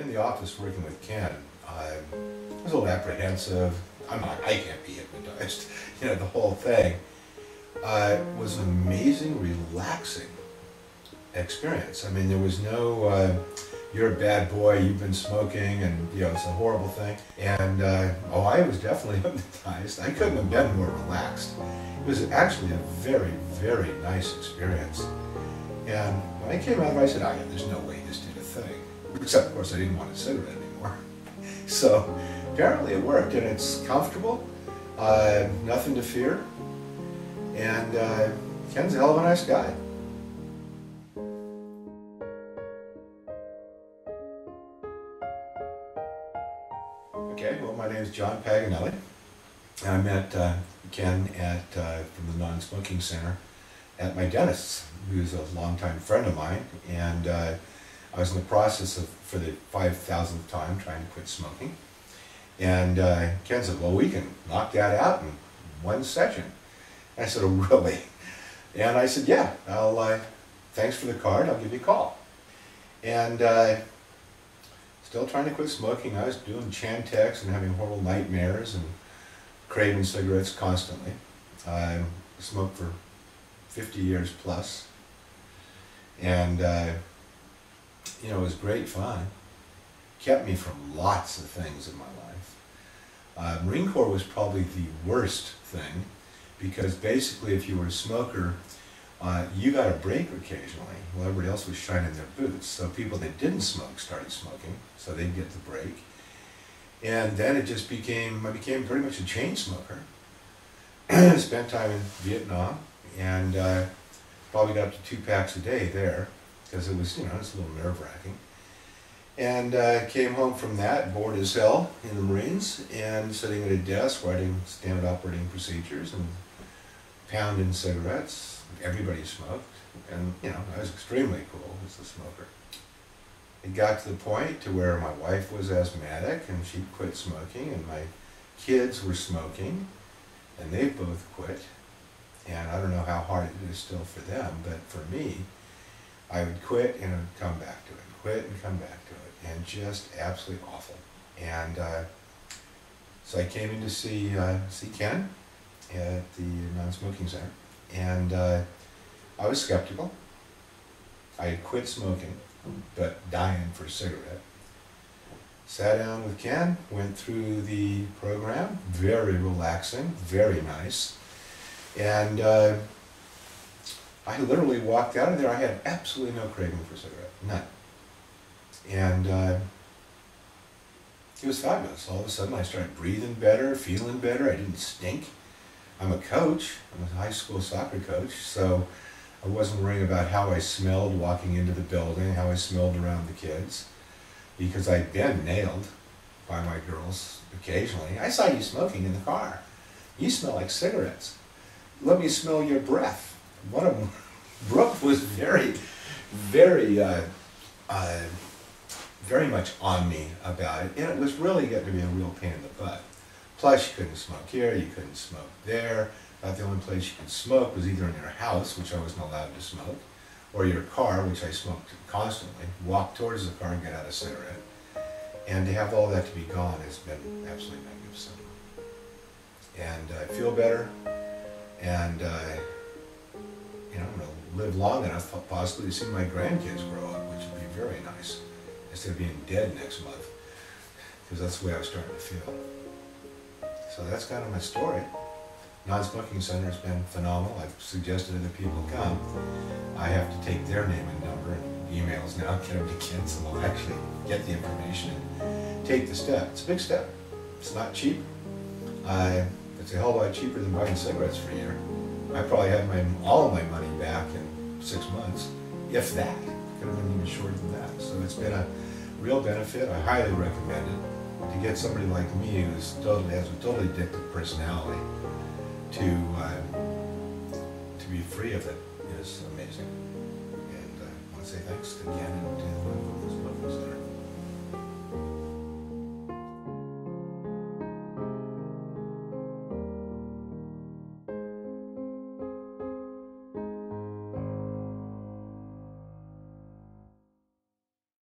in the office working with Ken, I was a little apprehensive. I can't be hypnotized. You know, the whole thing was an amazing, relaxing experience. I mean, there was no, you're a bad boy, you've been smoking, and you know, it's a horrible thing. And I was definitely hypnotized. I couldn't have been more relaxed. It was actually a very, very nice experience. And when I came out of it, I said, yeah, there's no way this did a thing. Except, of course, I didn't want a cigarette anymore. So apparently it worked, and it's comfortable, nothing to fear, and Ken's a hell of a nice guy. Okay, well, my name is John Paganelli. I met Ken from the Non-Smoking Center at my dentist's, who's a longtime friend of mine, and I was in the process of, for the 5,000th time, trying to quit smoking. And Ken said, well, we can knock that out in one session. And I said, oh, really? And I said, yeah, thanks for the card, I'll give you a call. And still trying to quit smoking. I was doing Chantix and having horrible nightmares and craving cigarettes constantly. I smoked for 50 years plus. And you know, it was great fun. Kept me from lots of things in my life. Marine Corps was probably the worst thing, because basically if you were a smoker, you got a break occasionally. Well, everybody else was shining their boots. So people that didn't smoke started smoking, so they'd get the break. And then it just became, I became pretty much a chain smoker. Spent time in Vietnam, and probably got up to 2 packs a day there, because it was, you know, it's a little nerve-wracking. And came home from that, bored as hell in the Marines, and sitting at a desk writing standard operating procedures and pounding cigarettes. Everybody smoked, and you know, I was extremely cool as a smoker. It got to the point to where my wife was asthmatic and she quit smoking, and my kids were smoking, and they both quit. And I don't know how hard it is still for them, but for me, I would quit and I'd come back to it, quit and come back to it, and just absolutely awful. And so I came in to see Ken at the Non-Smoking Center, and I was skeptical. I had quit smoking, but dying for a cigarette. Sat down with Ken, went through the program, very relaxing, very nice. And I literally walked out of there, I had absolutely no craving for a cigarette, none. And it was fabulous. All of a sudden I started breathing better, feeling better, I didn't stink. I'm a coach, I'm a high school soccer coach, so I wasn't worrying about how I smelled walking into the building, how I smelled around the kids, because I'd been nailed by my girls occasionally. I saw you smoking in the car. You smell like cigarettes. Let me smell your breath. One of them, Brooke, was very, very, very much on me about it, and it was really getting to be a real pain in the butt. Plus, you couldn't smoke here, you couldn't smoke there. About the only place you could smoke was either in your house, which I wasn't allowed to smoke, or your car, which I smoked constantly. Walk towards the car and get out a cigarette. And to have all that to be gone has been absolutely magnificent. And I feel better, and you know, I'm going to live long enough possibly to see my grandkids grow up, which would be very nice, instead of being dead next month, because that's the way I was starting to feel. So that's kind of my story. Non-Smoking Center has been phenomenal. I've suggested other people come. I have to take their name and number and emails now, get them to Ken, so they'll actually get the information and take the step. It's a big step. It's not cheap. It's a hell of a lot cheaper than buying cigarettes for a year. I probably have all of my money back in 6 months, if that. Could have been even shorter than that. So it's been a real benefit. I highly recommend it. To get somebody like me who has a totally addictive personality to be free of it is amazing. And I want to say thanks to Ken and to the Smoking Center.